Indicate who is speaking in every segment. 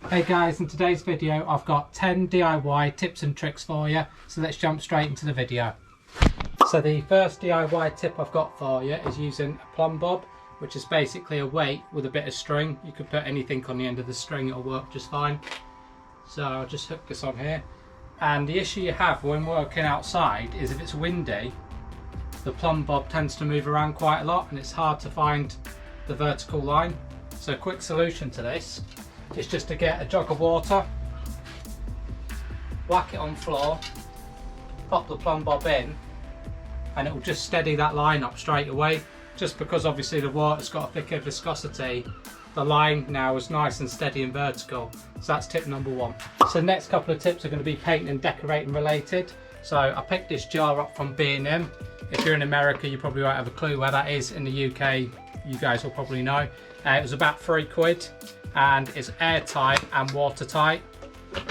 Speaker 1: Hey guys, in today's video I've got 10 DIY tips and tricks for you, so let's jump straight into the video. So the first DIY tip I've got for you is using a plumb bob, which is basically a weight with a bit of string. You could put anything on the end of the string, it'll work just fine. So I'll just hook this on here. And the issue you have when working outside is if it's windy, the plumb bob tends to move around quite a lot and it's hard to find the vertical line. So a quick solution to this is just to get a jug of water, whack it on floor, pop the plumb bob in, and it will just steady that line up straight away. Just because obviously the water's got a thicker viscosity, the line now is nice and steady and vertical. So that's tip number one. So the next couple of tips are going to be painting and decorating related. So I picked this jar up from B&M. If you're in America, you probably won't have a clue where that is. In the UK, you guys will probably know. It was about £3 and it's airtight and watertight.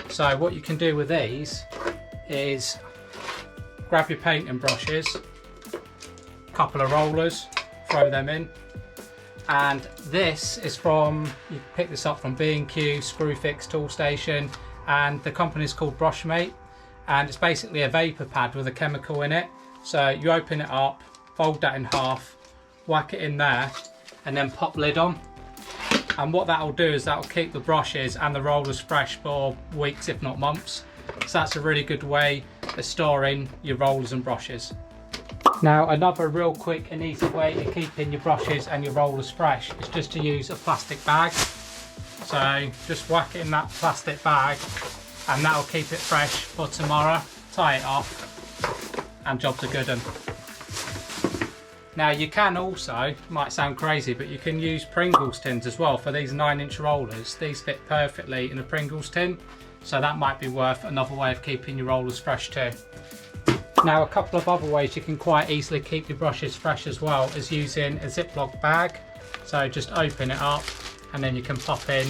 Speaker 1: So what you can do with these is grab your painting brushes, a couple of rollers, throw them in. And this is from, you pick this up from B&Q, Screwfix, Toolstation, and the company is called Brushmate, and it's basically a vapor pad with a chemical in it. So you open it up, fold that in half, whack it in there, and then pop lid on. And what that'll do is that'll keep the brushes and the rollers fresh for weeks, if not months. So that's a really good way of storing your rollers and brushes. Now another real quick and easy way of keeping your brushes and your rollers fresh is just to use a plastic bag. So just whack it in that plastic bag and that'll keep it fresh for tomorrow. Tie it off and jobs are good 'un. Now you can also, might sound crazy, but you can use Pringles tins as well for these 9-inch rollers. These fit perfectly in a Pringles tin, so that might be worth another way of keeping your rollers fresh too. Now a couple of other ways you can quite easily keep your brushes fresh as well is using a Ziploc bag. So just open it up and then you can pop in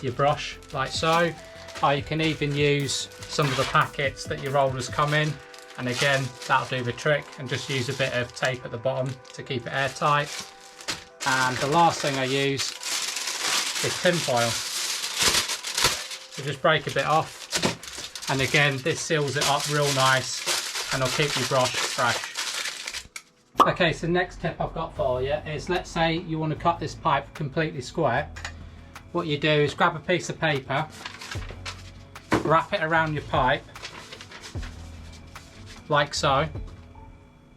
Speaker 1: your brush like so. Or you can even use some of the packets that your rollers come in. And again, that'll do the trick, and just use a bit of tape at the bottom to keep it airtight. And the last thing I use is tin foil. So just break a bit off, and again, this seals it up real nice and it'll keep your brush fresh. Okay, so next tip I've got for you is, let's say you want to cut this pipe completely square. What you do is grab a piece of paper, wrap it around your pipe, like so,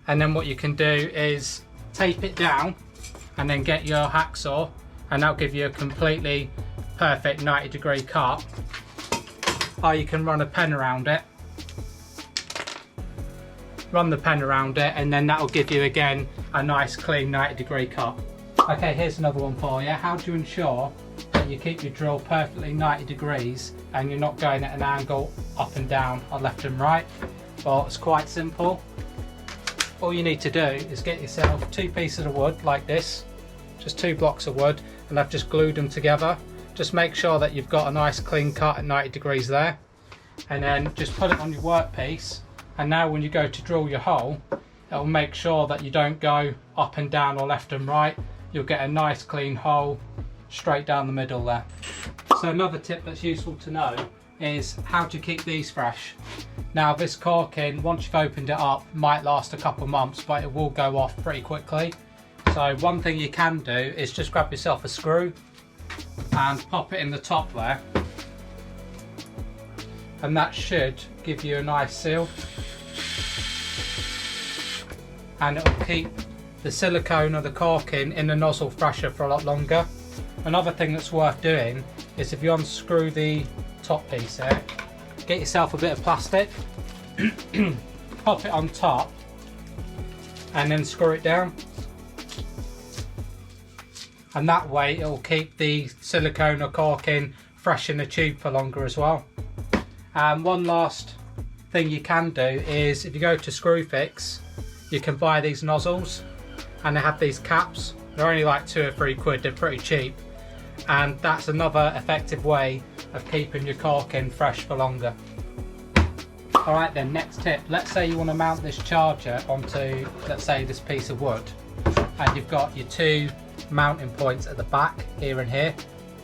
Speaker 1: and then what you can do is tape it down and then get your hacksaw, and that'll give you a completely perfect 90-degree cut. Or you can run a pen around it, and then that'll give you again a nice clean 90-degree cut. Okay, here's another one for you. How do you ensure that you keep your drill perfectly 90 degrees and you're not going at an angle up and down or left and right? Well, it's quite simple. All you need to do is get yourself 2 pieces of wood like this, just 2 blocks of wood, and I've just glued them together. Just make sure that you've got a nice clean cut at 90 degrees there, and then just put it on your workpiece. And now when you go to drill your hole, it'll make sure that you don't go up and down or left and right. You'll get a nice clean hole straight down the middle there. So another tip that's useful to know is how to keep these fresh. Now this corking, once you've opened it up, might last a couple of months, but it will go off pretty quickly. So one thing you can do is just grab yourself a screw and pop it in the top there, and that should give you a nice seal, and it will keep the silicone or the corking in the nozzle fresher for a lot longer. Another thing that's worth doing is, if you unscrew the top piece here, get yourself a bit of plastic, pop it on top and then screw it down, and that way it will keep the silicone or corking fresh in the tube for longer as well. And one last thing you can do is, if you go to Screwfix, you can buy these nozzles and they have these caps. They're only like £2 or £3, they're pretty cheap, and that's another effective way of keeping your corking fresh for longer. Alright then, next tip. Let's say you want to mount this charger onto, let's say, this piece of wood, and you've got your 2 mounting points at the back, here and here.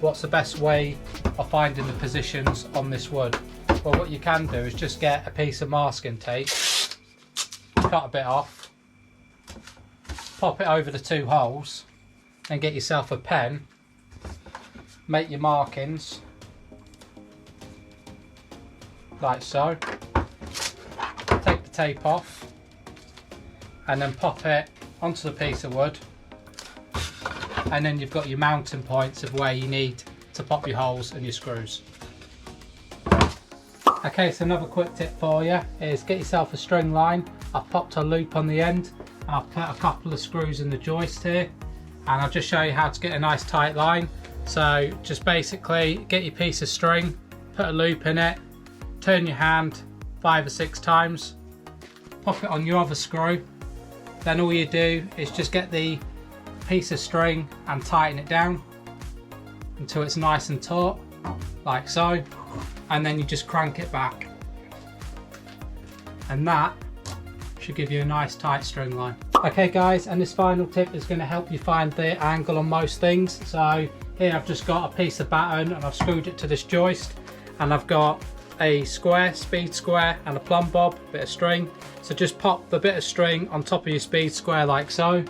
Speaker 1: what's the best way of finding the positions on this wood? Well, what you can do is just get a piece of masking tape, cut a bit off, pop it over the 2 holes, and get yourself a pen, make your markings like so, take the tape off and then pop it onto the piece of wood, and then you've got your mounting points of where you need to pop your holes and your screws. Okay, so another quick tip for you is get yourself a string line. I've popped a loop on the end, and I've put a couple of screws in the joist here, and I'll just show you how to get a nice tight line. So just basically get your piece of string, put a loop in it, turn your hand 5 or 6 times, pop it on your other screw, then all you do is just get the piece of string and tighten it down until it's nice and taut, like so, and then you just crank it back, and that should give you a nice tight string line. Okay guys, and this final tip is going to help you find the angle on most things. So here I've just got a piece of batten and I've screwed it to this joist, and I've got a square, speed square, and a plumb bob, bit of string. So just pop the bit of string on top of your speed square like so,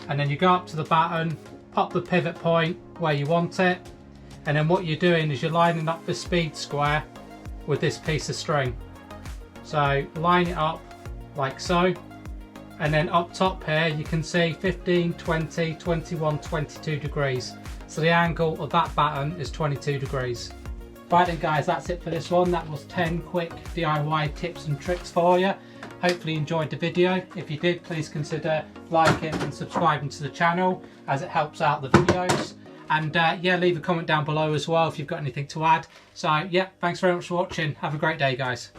Speaker 1: and then you go up to the batten, pop the pivot point where you want it, and then what you're doing is you're lining up the speed square with this piece of string. So line it up like so, and then up top here you can see 15, 20, 21, 22 degrees. So the angle of that batten is 22 degrees. Right then guys, that's it for this one. That was 10 quick DIY tips and tricks for you. Hopefully you enjoyed the video. If you did, please consider liking and subscribing to the channel, as it helps out the videos. And yeah, leave a comment down below as well if you've got anything to add. So yeah, thanks very much for watching. Have a great day guys.